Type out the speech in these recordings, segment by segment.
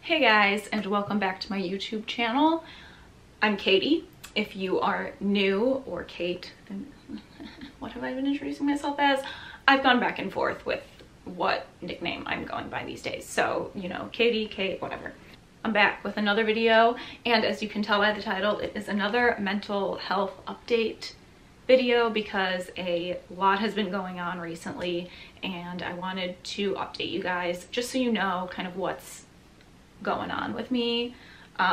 Hey guys, and welcome back to my YouTube channel. I'm Katie. If you are new, or Kate, then what have I been introducing myself as? I've gone back and forth with what nickname I'm going by these days. So, you know, Katie, Kate, whatever. I'm back with another video, and as you can tell by the title, it is another mental health update video because a lot has been going on recently, and I wanted to update you guys just so you know kind of what's going on with me.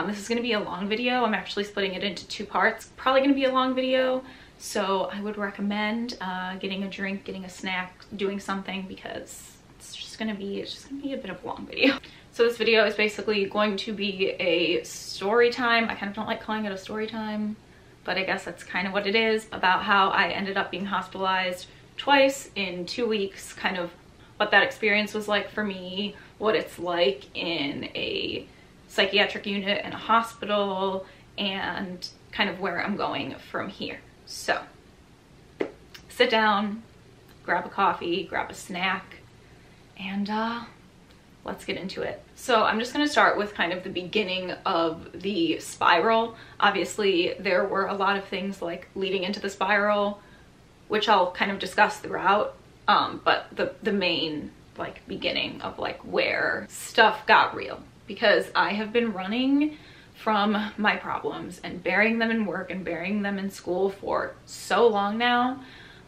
This is going to be a long video. I'm actually splitting it into two parts. Probably going to be a long video, so I would recommend getting a drink, getting a snack, doing something, because it's just going to be a bit of a long video. So this video is basically going to be a story time. I kind of don't like calling it a story time, but I guess that's kind of what it is, about how I ended up being hospitalized twice in 2 weeks, kind of what that experience was like for me, what it's like in a psychiatric unit in a hospital, and kind of where I'm going from here. So sit down, grab a coffee, grab a snack, and let's get into it. So I'm just going to start with kind of the beginning of the spiral. Obviously there were a lot of things like leading into the spiral, which I'll kind of discuss throughout, but the main like beginning of like where stuff got real, because I have been running from my problems and burying them in work and burying them in school for so long now.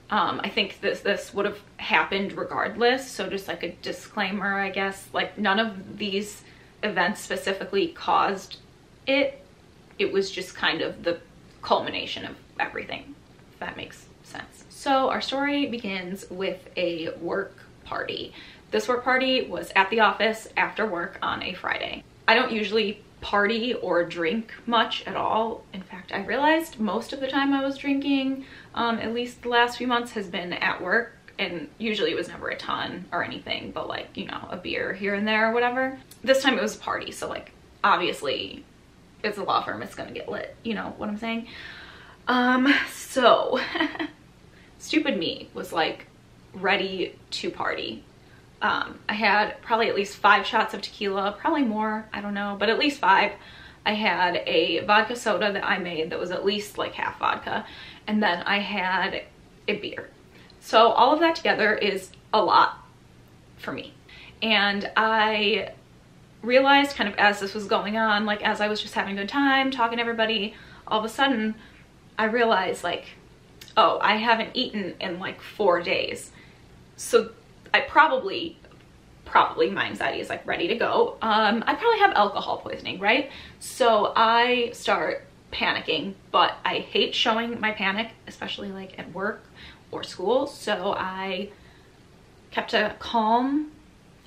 I think this would have happened regardless, so just like a disclaimer, I guess, like none of these events specifically caused it. It was just kind of the culmination of everything, if that makes sense. So our story begins with a work party. This work party was at the office after work on a Friday. I don't usually party or drink much at all. In fact, I realized most of the time I was drinking, at least the last few months, has been at work, and usually it was never a ton or anything, but like, you know, a beer here and there or whatever. This time it was a party, so like obviously it's a law firm, it's gonna get lit, you know what I'm saying? So stupid me was like ready to party. I had probably at least 5 shots of tequila, probably more, I don't know, but at least 5. I had a vodka soda that I made that was at least like half vodka, and then I had a beer. So all of that together is a lot for me. And I realized kind of as this was going on, like as I was just having a good time, talking to everybody, all of a sudden I realized like, oh, I haven't eaten in like 4 days. So I probably my anxiety is like ready to go. I probably have alcohol poisoning, right? So I start panicking, but I hate showing my panic, especially like at work or school. So I kept a calm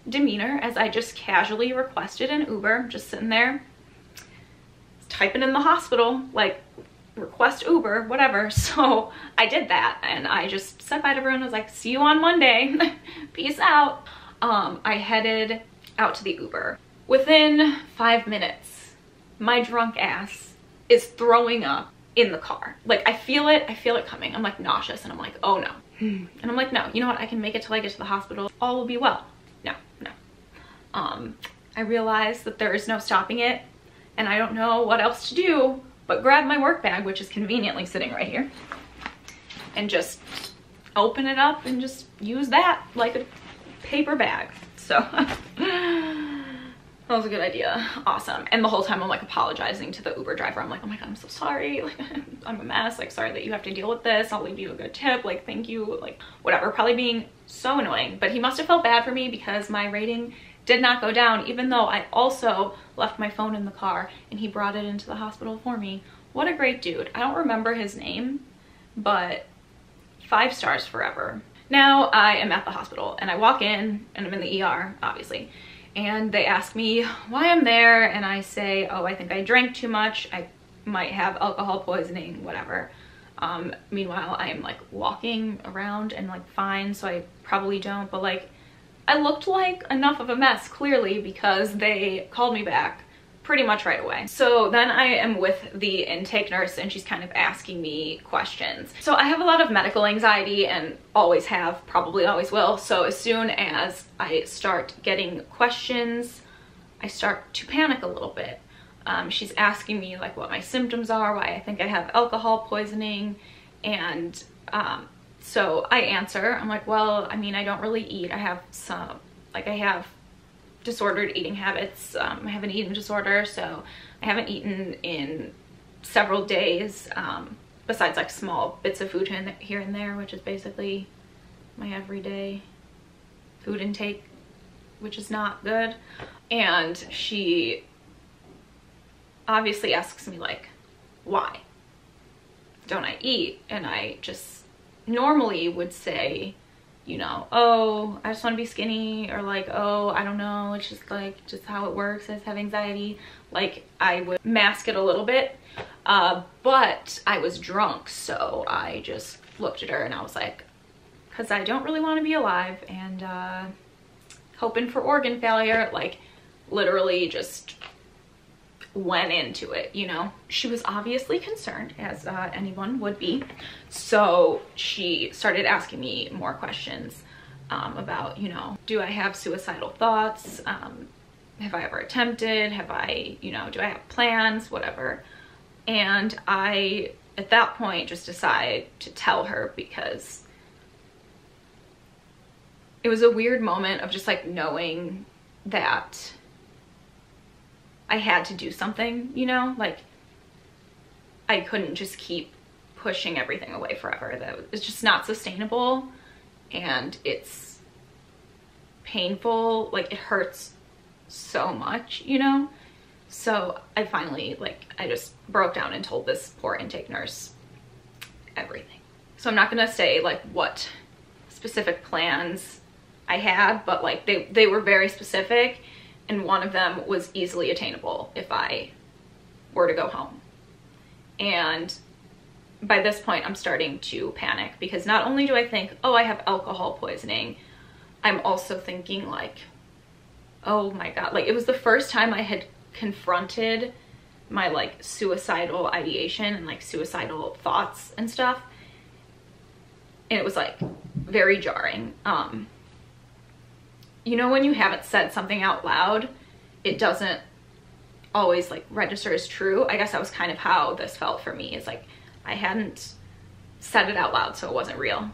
demeanor as I just casually requested an Uber, just sitting there typing in the hospital, like request Uber, whatever. So I did that, and I just said bye to everyone. I was like, see you on Monday. Peace out. I headed out to the Uber. Within 5 minutes, my drunk ass is throwing up in the car. Like I feel it coming. I'm like nauseous, and I'm like, oh no. And I'm like, no, you know what? I can make it till I get to the hospital. All will be well. No. I realized that there is no stopping it, and I don't know what else to do but grab my work bag, which is conveniently sitting right here, and just open it up and just use that like a paper bag. So that was a good idea. Awesome. And the whole time I'm like apologizing to the Uber driver. I'm like, oh my God, I'm so sorry. Like I'm a mess. Like, sorry that you have to deal with this. I'll leave you a good tip. Like, thank you. Like, whatever. Probably being so annoying, but he must have felt bad for me because my rating did not go down, even though I also left my phone in the car and he brought it into the hospital for me. What a great dude. I don't remember his name, but 5 stars forever. Now I am at the hospital, and I walk in, and I'm in the ER, obviously, and they ask me why I'm there, and I say, oh, I think I drank too much. I might have alcohol poisoning, whatever. Meanwhile, I am like walking around and like fine, so I probably don't, but like I looked like enough of a mess, clearly, because they called me back pretty much right away. So then I am with the intake nurse and she's kind of asking me questions. So I have a lot of medical anxiety and always have, probably always will. So as soon as I start getting questions, I start to panic a little bit. She's asking me like what my symptoms are, why I think I have alcohol poisoning, and so I answer. I'm like, well, I mean, I don't really eat. I have I have disordered eating habits. I have an eating disorder, so I haven't eaten in several days, besides like small bits of food here and there, which is basically my everyday food intake, which is not good. And she obviously asks me like, why don't I eat? And I just normally would say, you know, oh, I just want to be skinny, or like, oh, I don't know, it's just like just how it works. I just have anxiety. Like, I would mask it a little bit, but I was drunk, so I just looked at her and I was like, because I don't really want to be alive, and hoping for organ failure, like literally just went into it, you know. She was obviously concerned, as anyone would be, so she started asking me more questions about, you know, do I have suicidal thoughts, have I ever attempted, have I, you know, do I have plans, whatever. And I at that point just decided to tell her, because it was a weird moment of just like knowing that I had to do something, you know, like I couldn't just keep pushing everything away forever. That it's just not sustainable, and it's painful, like it hurts so much, you know. So I finally, like, I just broke down and told this poor intake nurse everything. So I'm not gonna say like what specific plans I had, but like they were very specific, and one of them was easily attainable if I were to go home. And by this point, I'm starting to panic, because not only do I think, oh, I have alcohol poisoning, I'm also thinking like, oh my God, like it was the first time I had confronted my like suicidal ideation and like suicidal thoughts and stuff. And it was like very jarring. You know, when you haven't said something out loud, it doesn't always like register as true. I guess that was kind of how this felt for me. It's like I hadn't said it out loud, so it wasn't real.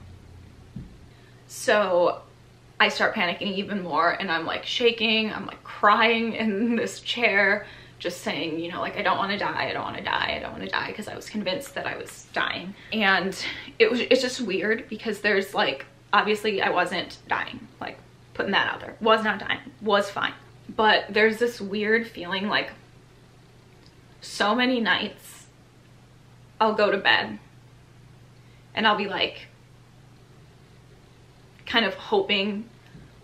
So I start panicking even more, and I'm like shaking, I'm like crying in this chair, just saying, you know, like, I don't want to die, I don't want to die, I don't want to die, because I was convinced that I was dying. And it's just weird, because there's like, obviously I wasn't dying, like putting that out there, was not dying, was fine. But there's this weird feeling like so many nights I'll go to bed and I'll be like kind of hoping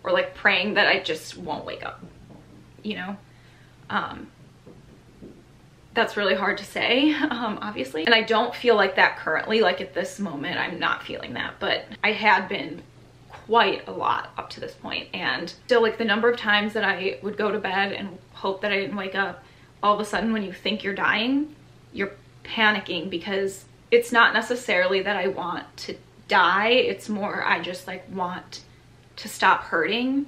or like praying that I just won't wake up, you know. That's really hard to say, obviously, and I don't feel like that currently. Like at this moment I'm not feeling that, but I had been quite a lot up to this point. And still, like, the number of times that I would go to bed and hope that I didn't wake up, all of a sudden when you think you're dying, you're panicking, because it's not necessarily that I want to die, it's more I just like want to stop hurting.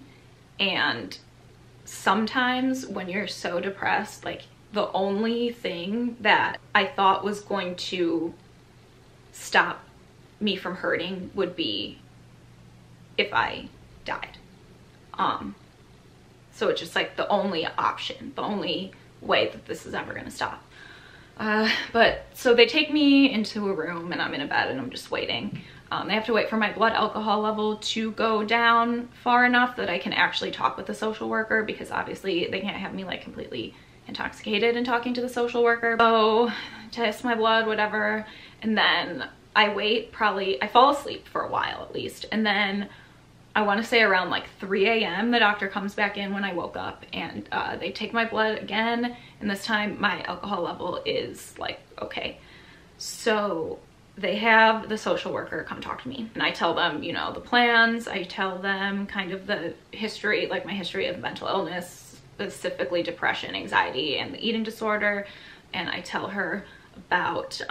And sometimes when you're so depressed, like the only thing that I thought was going to stop me from hurting would be if I died. So it's just like the only option, the only way that this is ever gonna stop. But so they take me into a room and I'm in a bed and I'm just waiting. They have to wait for my blood alcohol level to go down far enough that I can actually talk with the social worker, because obviously they can't have me like completely intoxicated and talking to the social worker. So test my blood, whatever, and then I wait, probably I fall asleep for a while at least, and then I want to say around like 3 a.m. the doctor comes back in when I woke up, and they take my blood again, and this time my alcohol level is like okay. So they have the social worker come talk to me, and I tell them, you know, the plans. I tell them kind of the history, like my history of mental illness, specifically depression, anxiety, and the eating disorder. And I tell her about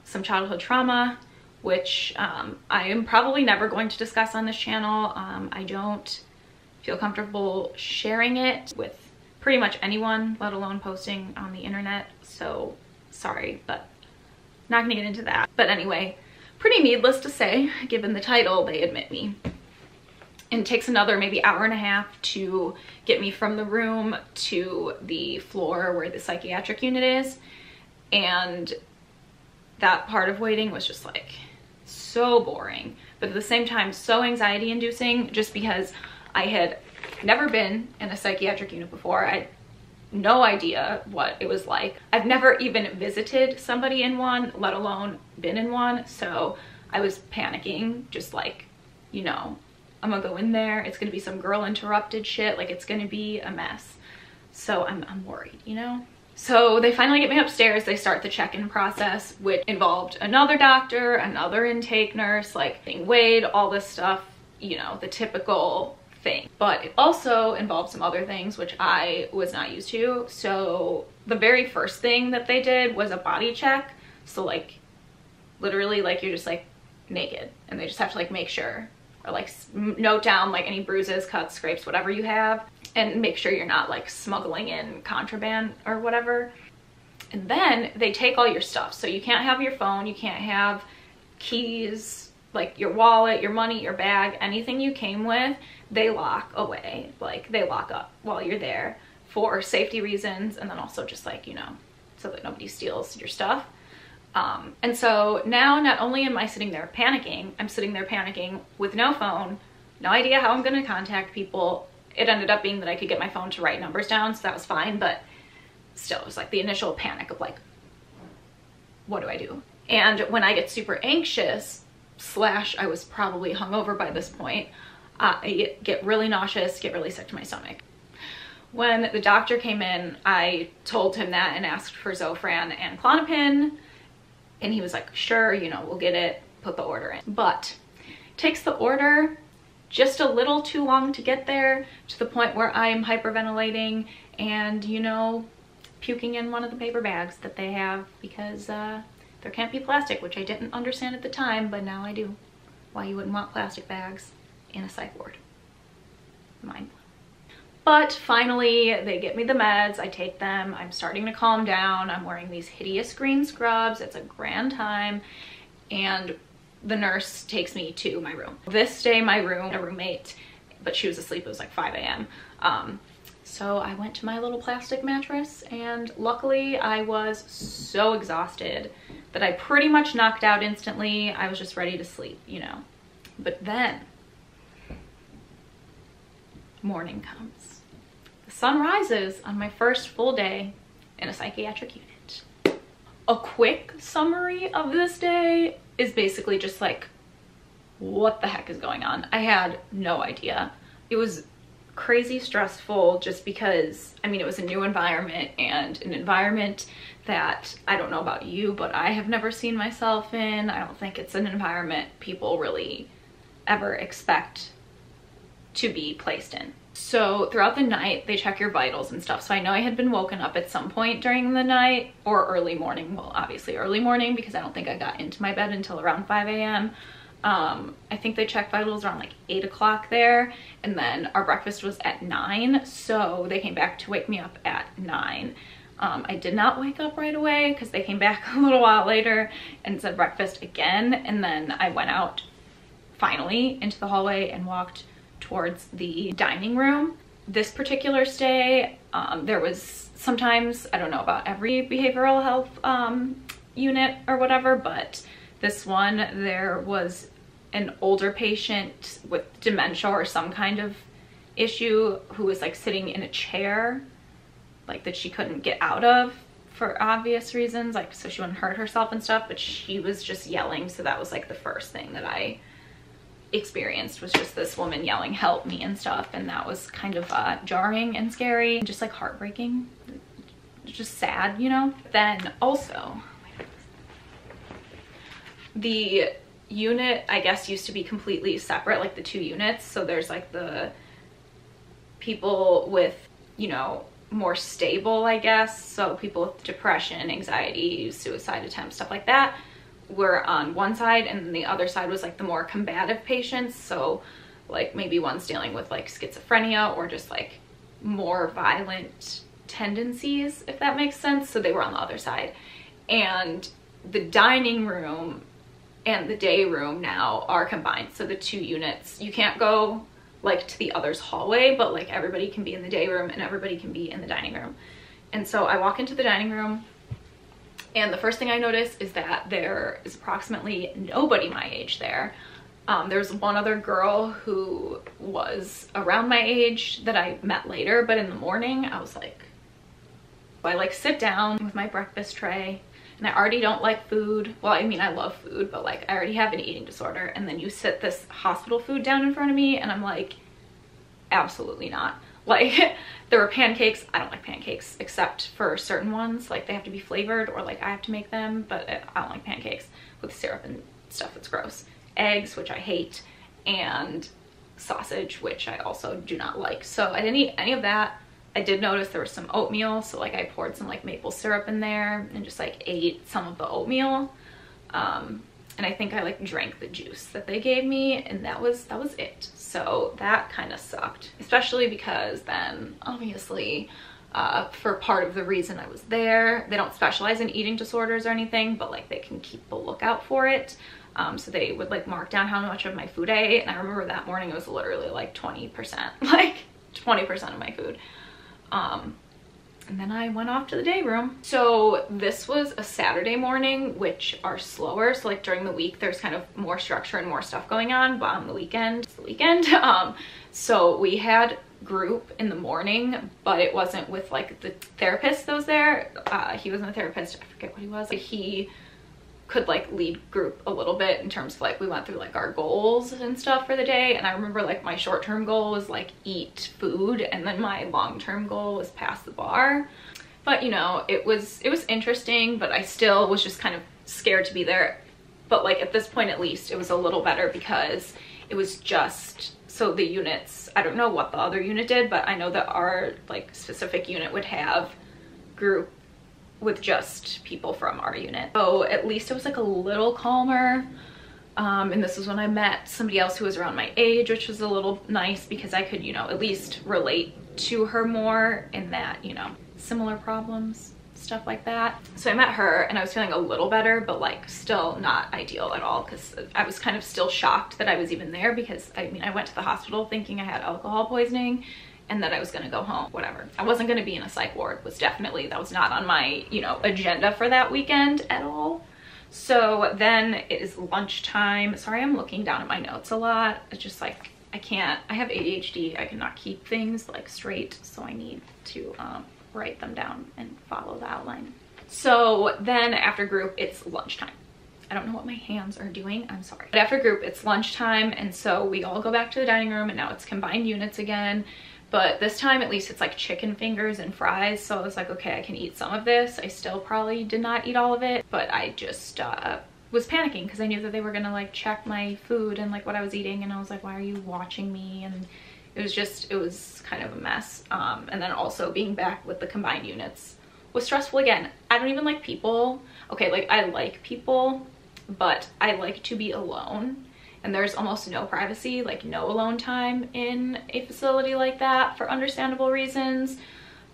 some childhood trauma, which I am probably never going to discuss on this channel. I don't feel comfortable sharing it with pretty much anyone, let alone posting on the internet. So sorry, but not gonna get into that. But anyway, pretty needless to say, given the title, they admit me. And it takes another maybe hour and a half to get me from the room to the floor where the psychiatric unit is. And that part of waiting was just like so boring, but at the same time so anxiety inducing, just because I had never been in a psychiatric unit before. I had no idea what it was like. I've never even visited somebody in one, let alone been in one. So I was panicking, just like, you know, I'm gonna go in there, it's gonna be some girl interrupted shit, like it's gonna be a mess. So I'm worried, you know? So they finally get me upstairs, they start the check-in process, which involved another doctor, another intake nurse, like being weighed, all this stuff, you know, the typical thing. But it also involved some other things which I was not used to. So the very first thing that they did was a body check. So like literally like you're just like naked and they just have to like make sure, or like note down like any bruises, cuts, scrapes, whatever you have, and make sure you're not like smuggling in contraband or whatever. And then they take all your stuff. So you can't have your phone, you can't have keys, like your wallet, your money, your bag, anything you came with, they lock away. Like they lock up while you're there for safety reasons, and then also just like, you know, so that nobody steals your stuff. And so now not only am I sitting there panicking, I'm sitting there panicking with no phone, no idea how I'm going to contact people. It ended up being that I could get my phone to write numbers down, so that was fine, but still it was like the initial panic of like, what do I do? And when I get super anxious, slash I was probably hungover by this point, I get really nauseous, get really sick to my stomach. When the doctor came in, I told him that and asked for Zofran and Klonopin, and he was like, sure, you know, we'll get it, put the order in. But it takes the order just a little too long to get there, to the point where I'm hyperventilating and, you know, puking in one of the paper bags that they have, because there can't be plastic, which I didn't understand at the time, but now I do. Why you wouldn't want plastic bags in a psych ward. Mind blown. But finally, they get me the meds, I take them, I'm starting to calm down, I'm wearing these hideous green scrubs, it's a grand time, and the nurse takes me to my room. This day, my room, a roommate, but she was asleep, it was like 5 a.m. So I went to my little plastic mattress, and luckily I was so exhausted that I pretty much knocked out instantly. I was just ready to sleep, you know. But then morning comes. The sun rises on my first full day in a psychiatric unit. A quick summary of this day is basically just like, what the heck is going on? I had no idea. It was crazy stressful just because, I mean, it was a new environment, and an environment that I don't know about you, but I have never seen myself in. I don't think it's an environment people really ever expect to be placed in. So throughout the night, they check your vitals and stuff. So I know I had been woken up at some point during the night or early morning. Well, obviously early morning, because I don't think I got into my bed until around 5 a.m. I think they checked vitals around like 8 o'clock there, and then our breakfast was at 9, so they came back to wake me up at 9. I did not wake up right away because they came back a little while later and said breakfast again, and then I went out finally into the hallway and walked towards the dining room. This particular stay, there was sometimes, I don't know about every behavioral health unit or whatever, but this one, there was an older patient with dementia or some kind of issue who was like sitting in a chair, like that she couldn't get out of for obvious reasons, like so she wouldn't hurt herself and stuff, but she was just yelling. So that was like the first thing that I experienced, was just this woman yelling help me and stuff, and that was kind of jarring and scary and just like heartbreaking, just sad, you know. Then also the unit, I guess, used to be completely separate, like the two units. So there's like the people with, you know, more stable, I guess. So people with depression, anxiety, suicide attempts, stuff like that were on one side, and then the other side was like the more combative patients. So like maybe one's dealing with like schizophrenia or just like more violent tendencies, if that makes sense. So they were on the other side. And the dining room and the day room now are combined. So the two units, you can't go like to the other's hallway, but like everybody can be in the day room and everybody can be in the dining room. And so I walk into the dining room, and the first thing I notice is that there is approximately nobody my age there. There's one other girl who was around my age that I met later, but in the morning I was like, I like sit down with my breakfast tray, and I already don't like food. Well, I mean, I love food, but like I already have an eating disorder. And then you sit this hospital food down in front of me and I'm like, absolutely not. Like there were pancakes. I don't like pancakes except for certain ones. Like they have to be flavored or like I have to make them, but I don't like pancakes with syrup and stuff. That's gross. Eggs, which I hate, and sausage, which I also do not like. So I didn't eat any of that. I did notice there was some oatmeal, so like I poured some like maple syrup in there and just like ate some of the oatmeal. And I think I like drank the juice that they gave me, and that was it. So that kind of sucked, especially because then obviously for part of the reason I was there, they don't specialize in eating disorders or anything, but like they can keep a lookout for it. So they would like mark down how much of my food I ate, and I remember that morning it was literally like 20%, like 20% of my food. And then I went off to the day room. So this was a Saturday morning, which are slower. So like during the week, there's kind of more structure and more stuff going on, but on the weekend, it's the weekend. So we had group in the morning, but it wasn't with like the therapist that was there. He wasn't a therapist, I forget what he was. He could like lead group a little bit in terms of like we went through like our goals and stuff for the day. And I remember like my short-term goal was like eat food, and then my long-term goal was pass the bar. But you know, it was interesting, but I still was just kind of scared to be there. But like at this point, at least it was a little better because it was just, so the units, I don't know what the other unit did, but I know that our like specific unit would have group with just people from our unit. So at least it was like a little calmer. And this is when I met somebody else who was around my age, which was a little nice because I could, you know, at least relate to her more in that, you know, similar problems, stuff like that. So I met her and I was feeling a little better, but like still not ideal at all, because I was kind of still shocked that I was even there, because I mean, I went to the hospital thinking I had alcohol poisoning and that I was gonna go home, whatever. I wasn't gonna be in a psych ward, that was not on my, you know, agenda for that weekend at all. So then it is lunchtime. Sorry, I'm looking down at my notes a lot. It's just like, I have ADHD. I cannot keep things like straight. So I need to write them down and follow the outline. So then after group, it's lunchtime. I don't know what my hands are doing, I'm sorry. But after group, it's lunchtime. And so we all go back to the dining room, and now it's combined units again. But this time, at least it's like chicken fingers and fries. So I was like, okay, I can eat some of this. I still probably did not eat all of it, but I just was panicking because I knew that they were gonna like check my food and like what I was eating. And I was like, why are you watching me? And it was kind of a mess. And then also being back with the combined units was stressful again. I don't even like people. Okay, like I like people, but I like to be alone. And there's almost no privacy, like no alone time in a facility like that for understandable reasons.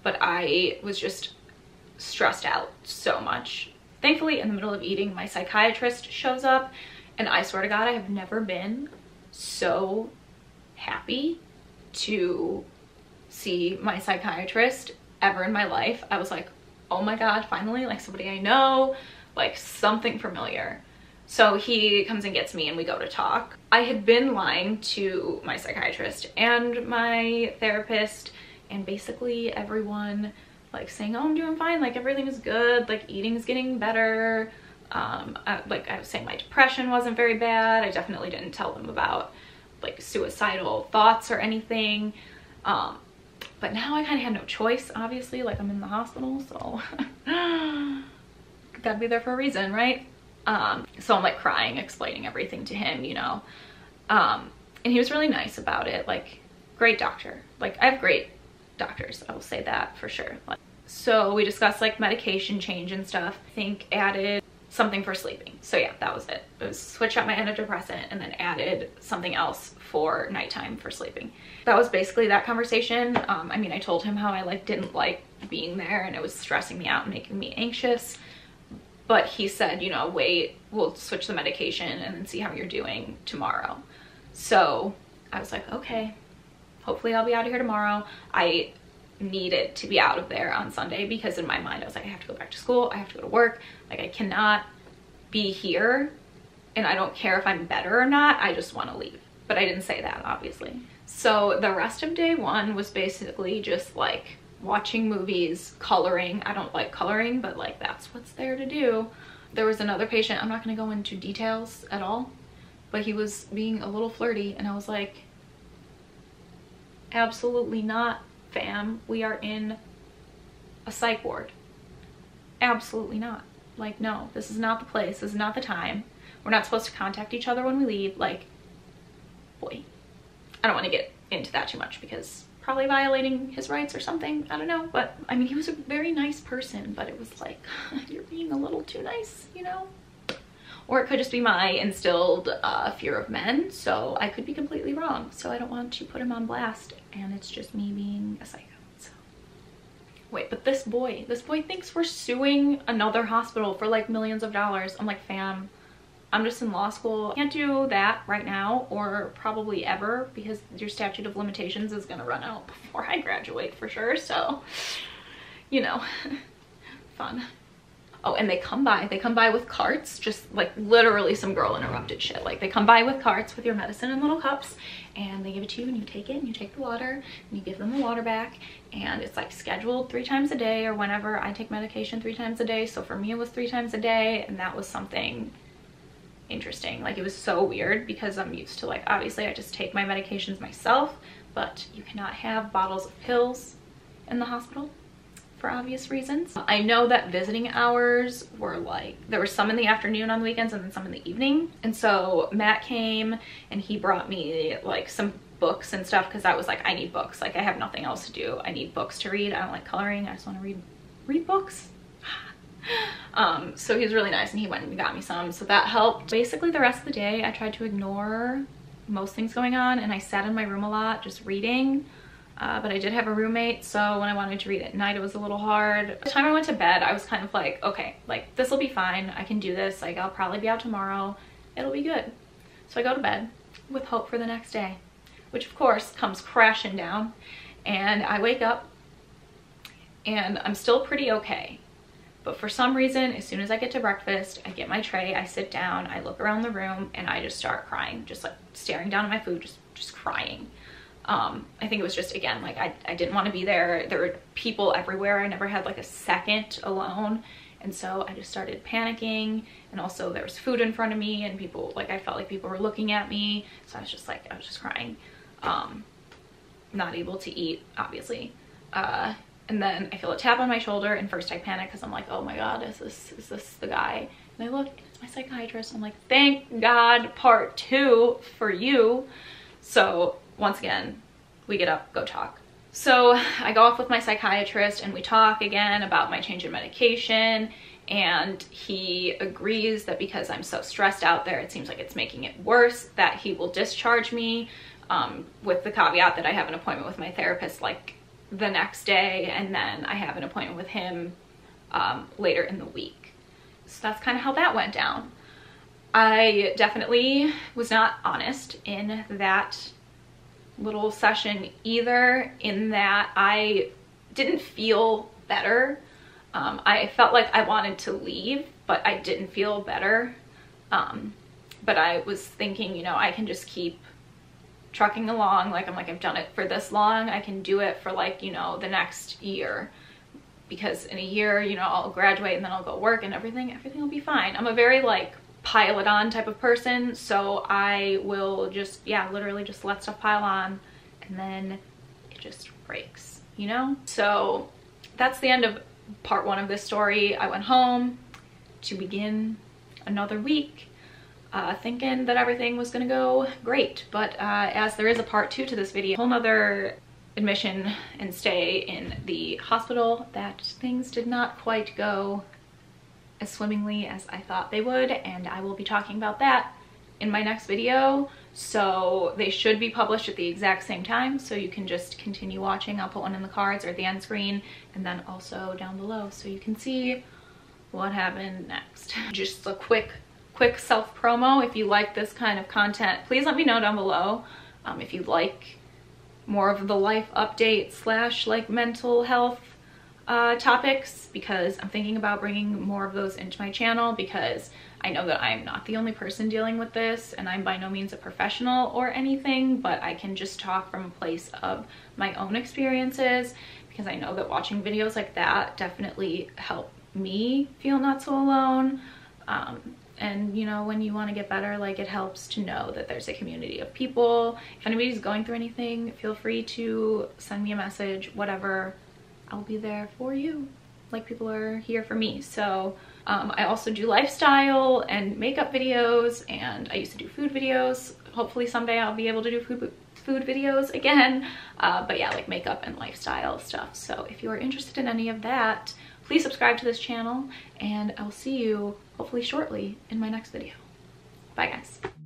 But I was just stressed out so much. Thankfully, in the middle of eating, my psychiatrist shows up, and I swear to God, I have never been so happy to see my psychiatrist ever in my life. I was like, oh my God, finally, like somebody I know, like something familiar. So he comes and gets me and we go to talk. I had been lying to my psychiatrist and my therapist and basically everyone, like saying, oh, I'm doing fine, like everything is good, like eating is getting better. Like I was saying my depression wasn't very bad. I definitely didn't tell them about like suicidal thoughts or anything. But now I kind of had no choice, obviously, like I'm in the hospital, so gotta be there for a reason, right? So I'm like crying, explaining everything to him, you know, and he was really nice about it. Like, great doctor. Like I have great doctors. I will say that for sure. So we discussed like medication change and stuff. I think added something for sleeping. So yeah, that was it. It was switch out my antidepressant and then added something else for nighttime for sleeping. That was basically that conversation. I mean, I told him how I like didn't like being there and it was stressing me out and making me anxious. But he said, you know, wait, we'll switch the medication and then see how you're doing tomorrow. So I was like, okay, hopefully I'll be out of here tomorrow. I needed to be out of there on Sunday because in my mind I was like, I have to go back to school, I have to go to work, like I cannot be here and I don't care if I'm better or not, I just want to leave. But I didn't say that, obviously. So the rest of day one was basically just like watching movies, coloring. I don't like coloring, but like that's what's there to do. There was another patient, I'm not going to go into details at all, but he was being a little flirty and I was like, absolutely not, fam. We are in a psych ward. Absolutely not. Like, no, this is not the place. This is not the time. We're not supposed to contact each other when we leave. Like, boy, I don't want to get into that too much because probably violating his rights or something. I don't know. But I mean, he was a very nice person, but it was like, you're being a little too nice, you know? Or it could just be my instilled fear of men. So I could be completely wrong. So I don't want to put him on blast. And it's just me being a psycho. So. Wait, but this boy thinks we're suing another hospital for like millions of dollars. I'm like, fam, I'm just in law school. I can't do that right now or probably ever because your statute of limitations is gonna run out before I graduate for sure. So, you know, fun. Oh, and they come by with carts, just like literally some girl interrupted shit. Like they come by with carts with your medicine in little cups and they give it to you and you take it and you take the water and you give them the water back and it's like scheduled 3 times a day or whenever. I take medication 3 times a day. So for me it was 3 times a day and that was something interesting. Like it was so weird because I'm used to like, obviously I just take my medications myself, but you cannot have bottles of pills in the hospital for obvious reasons. I know that visiting hours were like, there were some in the afternoon on the weekends and then some in the evening. And so Matt came and he brought me like some books and stuff because I was like, I need books. Like I have nothing else to do. I need books to read. I don't like coloring. I just want to read books. So he was really nice and he went and got me some. So that helped. Basically the rest of the day I tried to ignore most things going on and I sat in my room a lot just reading. But I did have a roommate, so when I wanted to read at night, it was a little hard. By the time I went to bed, I was kind of like, okay, like this will be fine. I can do this. Like I'll probably be out tomorrow. It'll be good. So I go to bed with hope for the next day, which of course comes crashing down. And I wake up and I'm still pretty okay. But for some reason, as soon as I get to breakfast, I get my tray, I sit down, I look around the room and I just start crying, just like staring down at my food, just crying. I think it was just, again, like I didn't want to be there. There were people everywhere. I never had like a second alone. And so I just started panicking. And also there was food in front of me and people, like I felt like people were looking at me. So I was just like, I was just crying. Not able to eat, obviously. And then I feel a tap on my shoulder and first I panic because I'm like, oh my God, is this the guy? And I look, and it's my psychiatrist. I'm like, thank God, part 2 for you. So once again, we get up, go talk. So I go off with my psychiatrist and we talk again about my change in medication and he agrees that because I'm so stressed out there, it seems like it's making it worse, that he will discharge me with the caveat that I have an appointment with my therapist like the next day and then I have an appointment with him later in the week. So that's kind of how that went down. I definitely was not honest in that little session either, in that I didn't feel better. I felt like I wanted to leave, but I didn't feel better. But I was thinking, you know, I can just keep trucking along. Like, I'm like, I've done it for this long. I can do it for like, you know, the next year. Because in a year, you know, I'll graduate and then I'll go work and everything will be fine. I'm a very like pile it on type of person, so I will just, yeah, literally just let stuff pile on and then it just breaks, you know? So that's the end of part 1 of this story. I went home to begin another week thinking that everything was gonna go great, but as there is a part 2 to this video, a whole nother admission and stay in the hospital that things did not quite go as swimmingly as I thought they would, and I will be talking about that in my next video. So they should be published at the exact same time, so you can just continue watching. I'll put one in the cards or at the end screen, and then also down below so you can see what happened next. Just a quick self promo. If you like this kind of content, please let me know down below. If you'd like more of the life update slash like mental health topics, because I'm thinking about bringing more of those into my channel, because I know that I'm not the only person dealing with this, and I'm by no means a professional or anything, but I can just talk from a place of my own experiences, because I know that watching videos like that definitely help me feel not so alone. And you know, when you want to get better, like, it helps to know that there's a community of people. If anybody's going through anything, feel free to send me a message, whatever. I'll be there for you, like people are here for me. So I also do lifestyle and makeup videos, and I used to do food videos. Hopefully someday I'll be able to do food videos again. But yeah, like makeup and lifestyle stuff. So if you are interested in any of that, please subscribe to this channel, and I'll see you hopefully shortly in my next video. Bye guys.